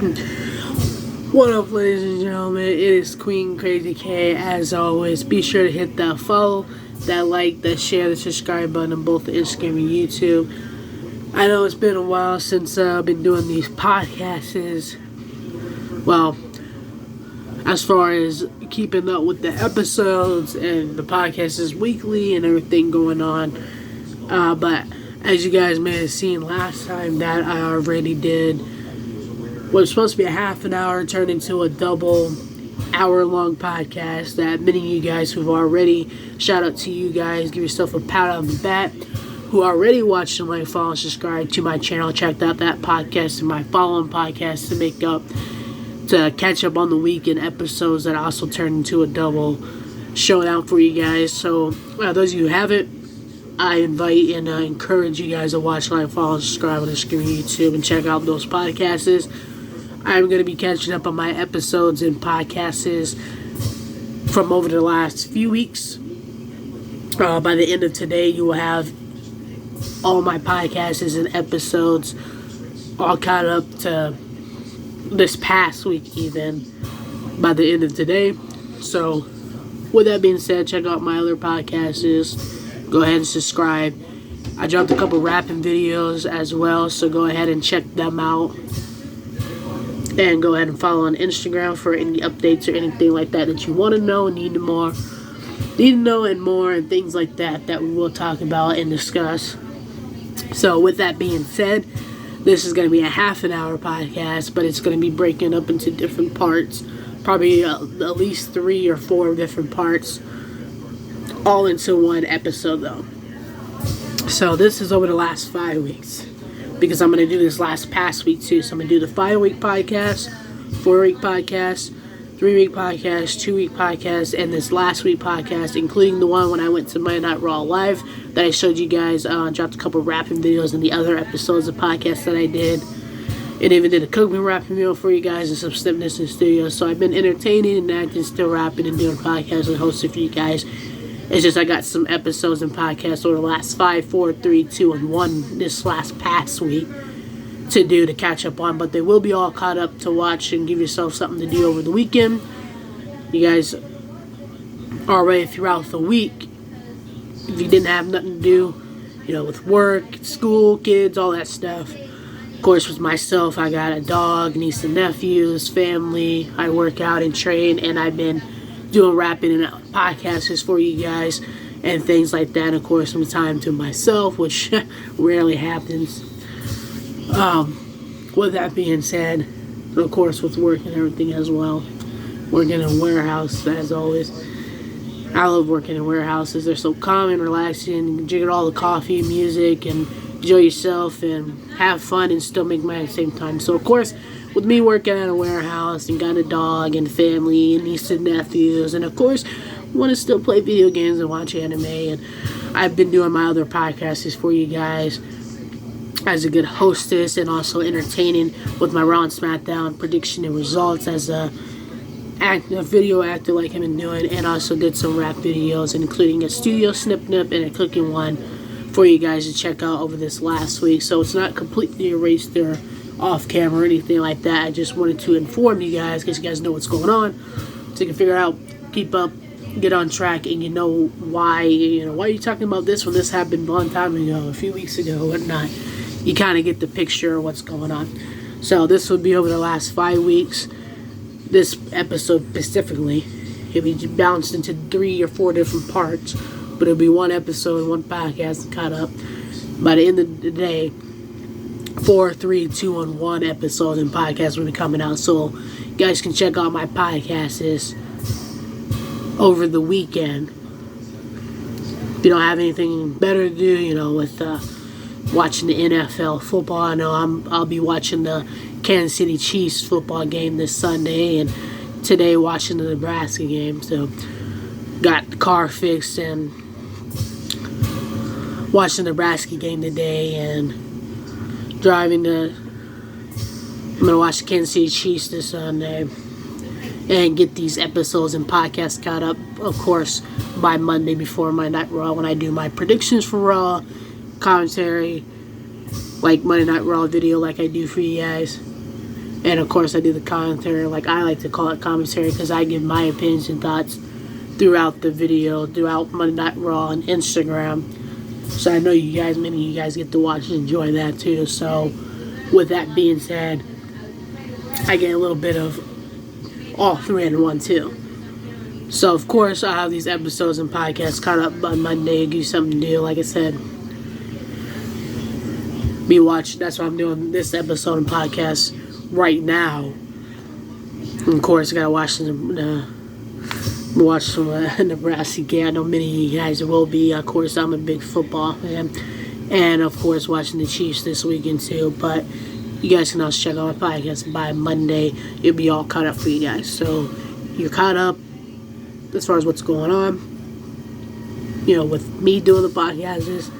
What up, ladies and gentlemen? It is Queen Krazy K. As always, be sure to hit that follow, that like, that share, the subscribe button on both Instagram and YouTube. I know it's been a while since I've been doing these podcasts. Well, as far as keeping up with the episodes and the podcast is weekly and everything going on. But as you guys may have seen last time, that I already did what was supposed to be a half an hour turned into a double hour-long podcast that many of you guys who've already, shout out to you guys, give yourself a pat on the back, who already watched and like, follow, and subscribe to my channel, checked out that podcast and my following podcast to catch up on the weekend episodes that also turned into a double showdown for you guys. So, those of you who haven't, I invite and encourage you guys to watch, like, follow, and subscribe on the screen YouTube and check out those podcasts. I'm going to be catching up on my episodes and podcasts from over the last few weeks. By the end of today, you will have all my podcasts and episodes all caught up to this past week even by the end of today. So, with that being said, check out my other podcasts. Go ahead and subscribe. I dropped a couple rapping videos as well, so go ahead and check them out. And go ahead and follow on Instagram for any updates or anything like that that you want to know, need to know and more, and things like that that we will talk about and discuss. So with that being said, this is going to be a half an hour podcast, but it's going to be breaking up into different parts, probably at least 3 or 4 different parts, all into one episode though. So this is over the last 5 weeks, because I'm going to do this past week too. So I'm going to do the 5-week podcast, 4-week podcast, 3-week podcast, 2-week podcast, and this last week podcast, including the one when I went to Monday Night Raw Live that I showed you guys. Dropped a couple rapping videos in the other episodes of podcasts that I did. And even did a cooking rapping video for you guys and some snippets in the studio. So I've been entertaining and acting, still rapping and doing podcasts and hosting for you guys. It's just I got some episodes and podcasts over the last 5, 4, 3, 2, and 1 this last past week to catch up on. But they will be all caught up to watch and give yourself something to do over the weekend. You guys are ready throughout the week. If you didn't have nothing to do, with work, school, kids, all that stuff. Of course, with myself, I got a dog, niece and nephews, family. I work out and train, and I've been doing rapping and podcasts for you guys and things like that. Of course, some time to myself, which rarely happens. With that being said, of course, with work and everything as well. Working in a warehouse, as always. I love working in warehouses. They're so calm and relaxing. You can drink all the coffee, music, and enjoy yourself and have fun and still make money at the same time. So, of course, with me working at a warehouse and got a dog and family and nieces and nephews, and of course, want to still play video games and watch anime. And I've been doing my other podcasts for you guys as a good hostess and also entertaining with my Raw and SmackDown prediction and results as a video actor like I've been doing, and also did some rap videos, including a studio snip and a cooking one for you guys to check out over this last week. So it's not completely erased or off camera or anything like that. I just wanted to inform you guys, because you guys know what's going on, so you can figure out, keep up, get on track, and why are you talking about this when this happened a long time ago, a few weeks ago, whatnot. You kind of get the picture of what's going on. So this will be over the last 5 weeks. This episode specifically, it'll be bounced into 3 or 4 different parts, but it'll be one episode, one podcast caught up. By the end of the day, 4, 3, 2, and 1 episodes and podcasts will be coming out. So you guys can check out my podcasts over the weekend. If you don't have anything better to do, with watching the NFL football, I know I'll be watching the Kansas City Chiefs football game this Sunday, and today watching the Nebraska game. So got the car fixed and watching the Nebraska game today, and I'm gonna watch the Kansas City Chiefs this Sunday and get these episodes and podcasts caught up, of course, by Monday before my Night Raw, when I do my predictions for Raw, commentary, like Monday Night Raw video like I do for you guys. And of course I do the commentary, like I like to call it commentary, because I give my opinions and thoughts throughout the video, throughout Monday Night Raw on Instagram. So I know you guys, many of you guys get to watch and enjoy that too. So with that being said, I get a little bit of all three in one too. So of course I'll have these episodes and podcasts caught up on Monday, give you something new. Like I said, be watching. That's why I'm doing this episode and podcast right now. And of course I gotta watch some Nebraska game. I know many of you guys will be. Of course I'm a big football fan, and of course watching the Chiefs this weekend too. But you guys can also check out my podcast by Monday. It'll be all caught up for you guys. So you're caught up as far as what's going on, with me doing the podcast.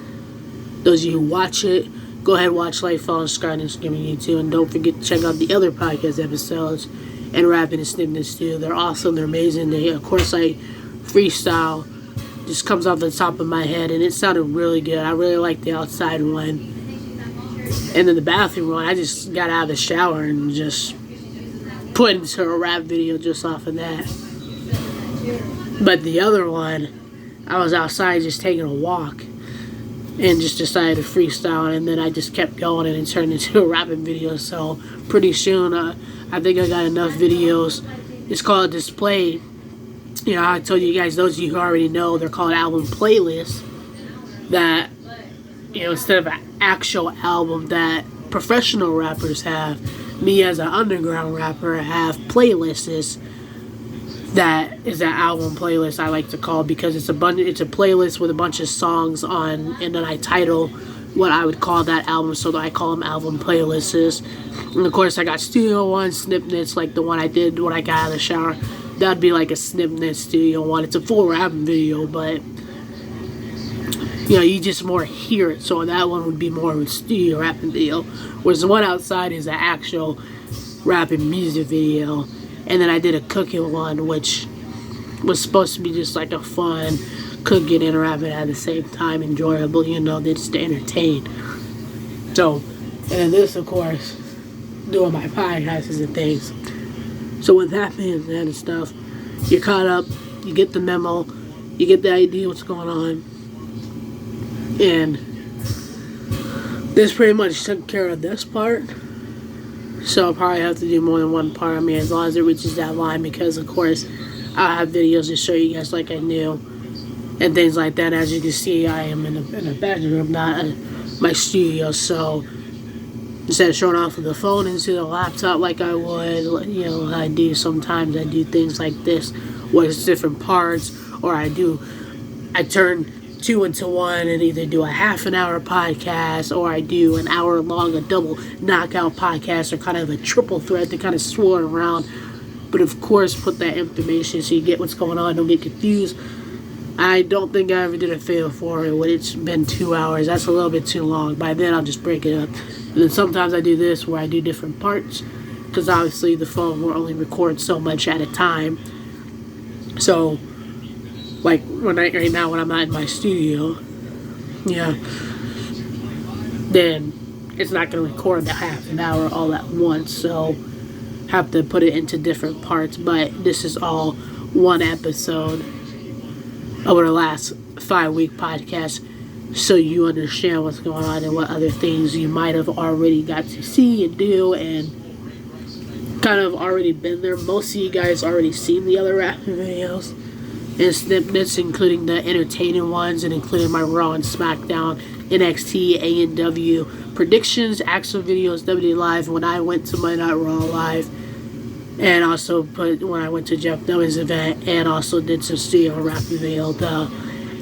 Those of you who watch it, go ahead, watch, like, follow, subscribe, and Instagram and YouTube. And don't forget to check out the other podcast episodes and rapping and snippets too. They're awesome. They're amazing. Of course, I freestyle. Just comes off the top of my head, and it sounded really good. I really like the outside one. And then the bathroom one, I just got out of the shower and just put into a rap video just off of that. But the other one, I was outside just taking a walk and just decided to freestyle, and then I just kept going and it turned into a rapping video. So pretty soon, I think I got enough videos. It's called Display. I told you guys, those of you who already know, they're called album playlists. That, instead of an actual album that professional rappers have, me as an underground rapper have playlists. That is an album playlist, I like to call, because it's a playlist with a bunch of songs on, and then I title what I would call that album, so that I call them album playlists. And of course I got studio one, snippets, like the one I did when I got out of the shower. That'd be like a snippet studio one. It's a full rapping video, but you just more hear it, so that one would be more of a studio rapping video, whereas the one outside is an actual rapping music video. And then I did a cooking one, which was supposed to be just like a fun cooking and rapping at the same time, enjoyable, just to entertain. So, and then this, of course, doing my podcasts and things. So with that being said and stuff, you're caught up, you get the memo, you get the idea what's going on, and this pretty much took care of this part. So I'll probably have to do more than one part. As long as it reaches that line, because of course I'll have videos to show you guys like I knew and things like that. As you can see, I am in a bedroom, not my studio. So instead of showing off with the phone into the laptop like I would, I do sometimes. I do things like this, where it's different parts, or I turn two into one and either do a half an hour podcast, or I do an hour long, a double knockout podcast, or kind of a triple threat to kind of swirl around. But of course, put that information so you get what's going on, don't get confused. I don't think I ever did a fail for it when it's been 2 hours. That's a little bit too long. By then, I'll just break it up. And then sometimes I do this where I do different parts, because obviously the phone will only record so much at a time. So, like right now when I'm not in my studio, then it's not going to record the half an hour all at once. So, have to put it into different parts. But this is all one episode over the last 5-week podcast, so you understand what's going on and what other things you might have already got to see and do and kind of already been there. Most of you guys already seen the other rapping videos and snippets, including the entertaining ones, and including my Raw and SmackDown, NXT, A&W predictions, actual videos, WWE Live when I went to my Night Raw Live, and also when I went to Jeff Noah's event, and also did some studio rapping video, the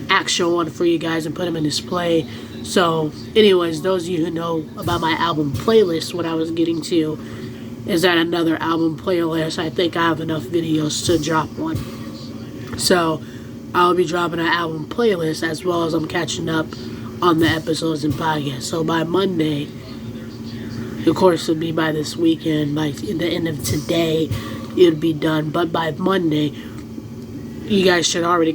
actual one for you guys, and put them in display. So anyways, those of you who know about my album playlist, what I was getting to is that another album playlist, I think I have enough videos to drop one. So I'll be dropping an album playlist, as well as I'm catching up on the episodes and podcasts. So by Monday, of course it'll be by this weekend, by the end of today it'll be done, but by Monday you guys should already